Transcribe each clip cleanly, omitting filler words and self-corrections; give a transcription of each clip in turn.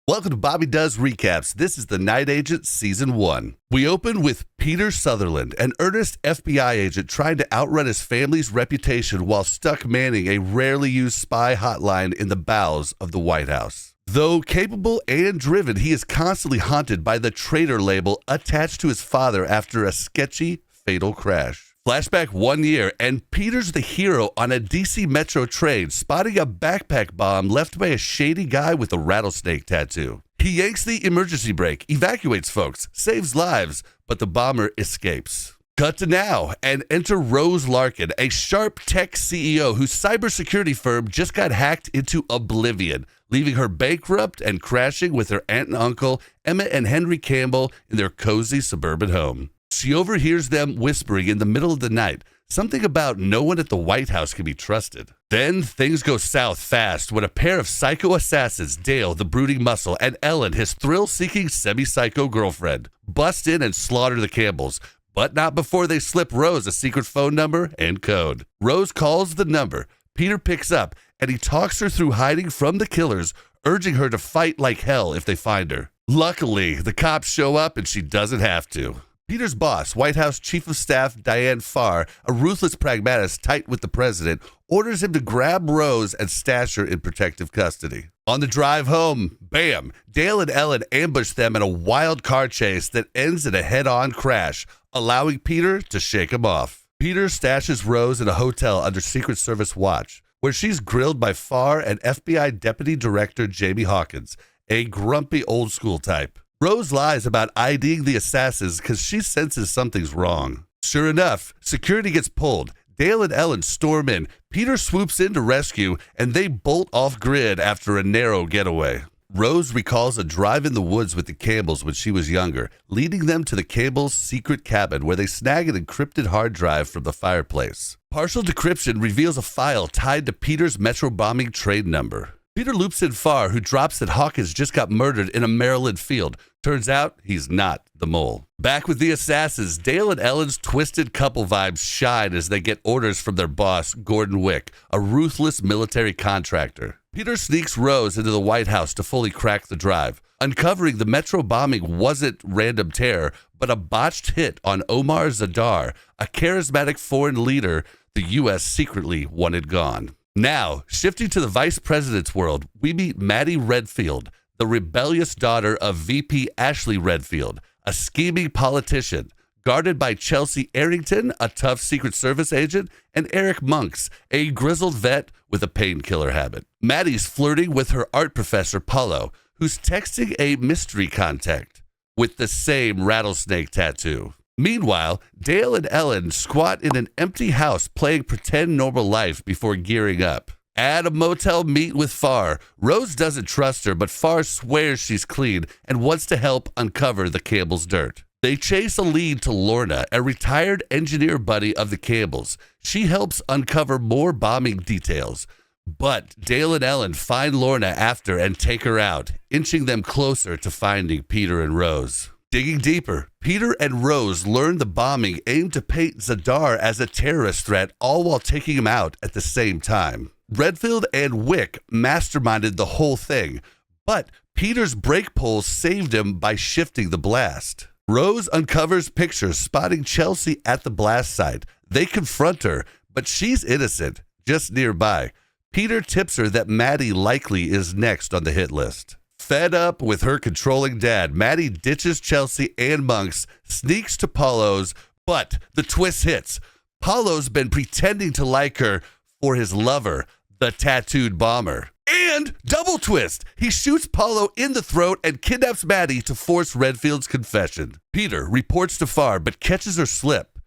Welcome to Bobby Does Recaps. This is The Night Agent Season 1. We open with Peter Sutherland, an earnest FBI agent trying to outrun his family's reputation while stuck manning a rarely used spy hotline in the bowels of the White House. Though capable and driven, he is constantly haunted by the traitor label attached to his father after a sketchy, fatal crash. Flashback 1 year, and Peter's the hero on a DC Metro train, spotting a backpack bomb left by a shady guy with a rattlesnake tattoo. He yanks the emergency brake, evacuates folks, saves lives, but the bomber escapes. Cut to now, and enter Rose Larkin, a sharp tech CEO whose cybersecurity firm just got hacked into oblivion, leaving her bankrupt and crashing with her aunt and uncle, Emma and Henry Campbell, in their cozy suburban home. She overhears them whispering in the middle of the night, something about no one at the White House can be trusted. Then things go south fast when a pair of psycho assassins, Dale, the brooding muscle, and Ellen, his thrill-seeking semi-psycho girlfriend, bust in and slaughter the Campbells, but not before they slip Rose a secret phone number and code. Rose calls the number. Peter picks up, and he talks her through hiding from the killers, urging her to fight like hell if they find her. Luckily, the cops show up and she doesn't have to. Peter's boss, White House Chief of Staff Diane Farr, a ruthless pragmatist tight with the president, orders him to grab Rose and stash her in protective custody. On the drive home, bam, Dale and Ellen ambush them in a wild car chase that ends in a head-on crash, allowing Peter to shake him off. Peter stashes Rose in a hotel under Secret Service watch, where she's grilled by Farr and FBI Deputy Director Jamie Hawkins, a grumpy old-school type. Rose lies about IDing the assassins because she senses something's wrong. Sure enough, security gets pulled. Dale and Ellen storm in. Peter swoops in to rescue, and they bolt off grid after a narrow getaway. Rose recalls a drive in the woods with the Campbells when she was younger, leading them to the Campbells' secret cabin where they snag an encrypted hard drive from the fireplace. Partial decryption reveals a file tied to Peter's Metro bombing trade number. Peter loops in Farr, who drops that Hawkins just got murdered in a Maryland field. Turns out he's not the mole. Back with the assassins, Dale and Ellen's twisted couple vibes shine as they get orders from their boss, Gordon Wick, a ruthless military contractor. Peter sneaks Rose into the White House to fully crack the drive, uncovering the Metro bombing wasn't random terror, but a botched hit on Omar Zadar, a charismatic foreign leader the U.S. secretly wanted gone. Now, shifting to the vice president's world, we meet Maddie Redfield, the rebellious daughter of VP Ashley Redfield, a scheming politician, guarded by Chelsea Arrington, a tough Secret Service agent, and Eric Monks, a grizzled vet with a painkiller habit. Maddie's flirting with her art professor, Paulo, who's texting a mystery contact with the same rattlesnake tattoo. Meanwhile, Dale and Ellen squat in an empty house playing pretend normal life before gearing up. At a motel meet with Farr, Rose doesn't trust her, but Farr swears she's clean and wants to help uncover the Campbells' dirt. They chase a lead to Lorna, a retired engineer buddy of the Campbells. She helps uncover more bombing details. But Dale and Ellen find Lorna after and take her out, inching them closer to finding Peter and Rose. Digging deeper, Peter and Rose learn the bombing aimed to paint Zadar as a terrorist threat, all while taking him out at the same time. Redfield and Wick masterminded the whole thing, but Peter's brake pole saved him by shifting the blast. Rose uncovers pictures spotting Chelsea at the blast site. They confront her, but she's innocent, just nearby. Peter tips her that Maddie likely is next on the hit list. Fed up with her controlling dad, Maddie ditches Chelsea and Monks, sneaks to Paulo's, but the twist hits. Paulo's been pretending to like her for his lover, the tattooed bomber. And double twist! He shoots Paulo in the throat and kidnaps Maddie to force Redfield's confession. Peter reports to Farr, but catches her slip.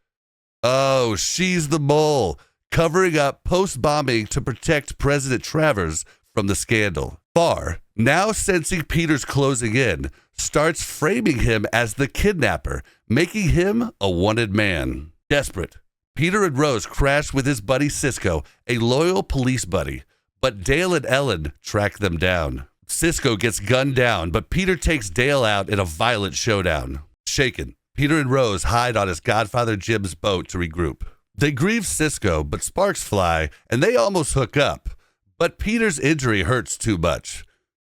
Oh, she's the mole, covering up post-bombing to protect President Travers from the scandal. Farr, now sensing Peter's closing in, starts framing him as the kidnapper, making him a wanted man. Desperate, Peter and Rose crash with his buddy Cisco, a loyal police buddy, but Dale and Ellen track them down. Cisco gets gunned down, but Peter takes Dale out in a violent showdown. Shaken, Peter and Rose hide on his godfather Jim's boat to regroup. They grieve Cisco, but sparks fly, and they almost hook up. But Peter's injury hurts too much.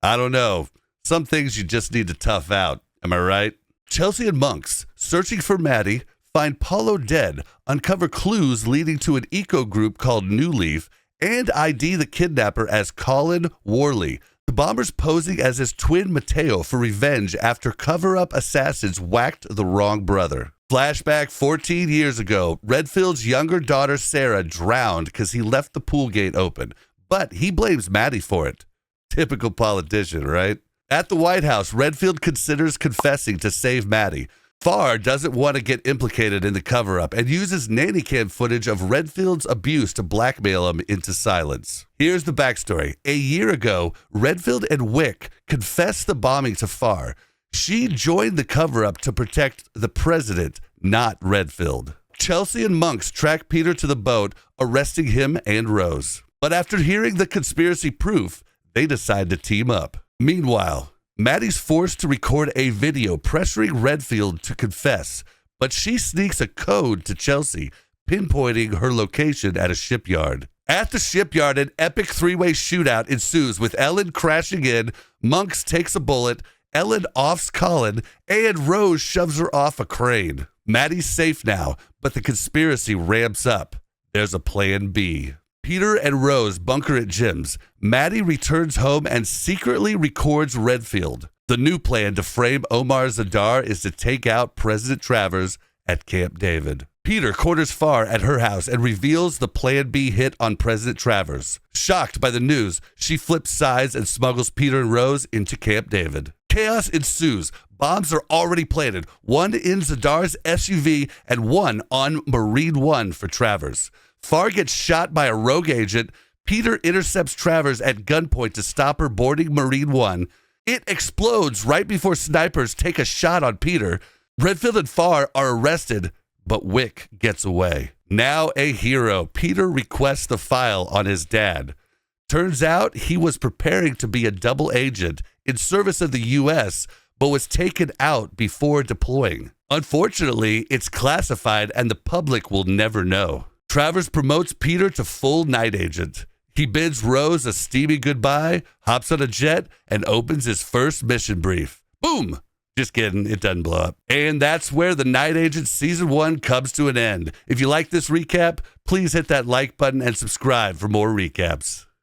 I don't know. Some things you just need to tough out. Am I right? Chelsea and Monks, searching for Maddie, find Paulo dead, uncover clues leading to an eco group called New Leaf, and ID the kidnapper as Colin Worley, the bomber's posing as his twin Mateo for revenge after cover-up assassins whacked the wrong brother. Flashback 14 years ago, Redfield's younger daughter Sarah drowned because he left the pool gate open, but he blames Maddie for it. Typical politician, right? At the White House, Redfield considers confessing to save Maddie. Farr doesn't want to get implicated in the cover-up and uses nanny cam footage of Redfield's abuse to blackmail him into silence. Here's the backstory. A year ago, Redfield and Wick confessed the bombing to Farr. She joined the cover-up to protect the president, not Redfield. Chelsea and Monks track Peter to the boat, arresting him and Rose. But after hearing the conspiracy proof, they decide to team up. Meanwhile, Maddie's forced to record a video pressuring Redfield to confess, but she sneaks a code to Chelsea, pinpointing her location at a shipyard. At the shipyard, an epic three-way shootout ensues with Ellen crashing in, Monks takes a bullet, Ellen offs Colin, and Rose shoves her off a crane. Maddie's safe now, but the conspiracy ramps up. There's a plan B. Peter and Rose bunker at Jim's. Maddie returns home and secretly records Redfield. The new plan to frame Omar Zadar is to take out President Travers at Camp David. Peter corners Farr at her house and reveals the Plan B hit on President Travers. Shocked by the news, she flips sides and smuggles Peter and Rose into Camp David. Chaos ensues. Bombs are already planted, one in Zadar's SUV and one on Marine One for Travers. Farr gets shot by a rogue agent. Peter intercepts Travers at gunpoint to stop her boarding Marine One. It explodes right before snipers take a shot on Peter. Redfield and Farr are arrested, but Wick gets away. Now a hero, Peter requests the file on his dad. Turns out he was preparing to be a double agent in service of the U.S., but was taken out before deploying. Unfortunately, it's classified and the public will never know. Travers promotes Peter to full night agent. He bids Rose a steamy goodbye, hops on a jet, and opens his first mission brief. Boom! Just kidding, it doesn't blow up. And that's where The Night Agent Season 1 comes to an end. If you like this recap, please hit that like button and subscribe for more recaps.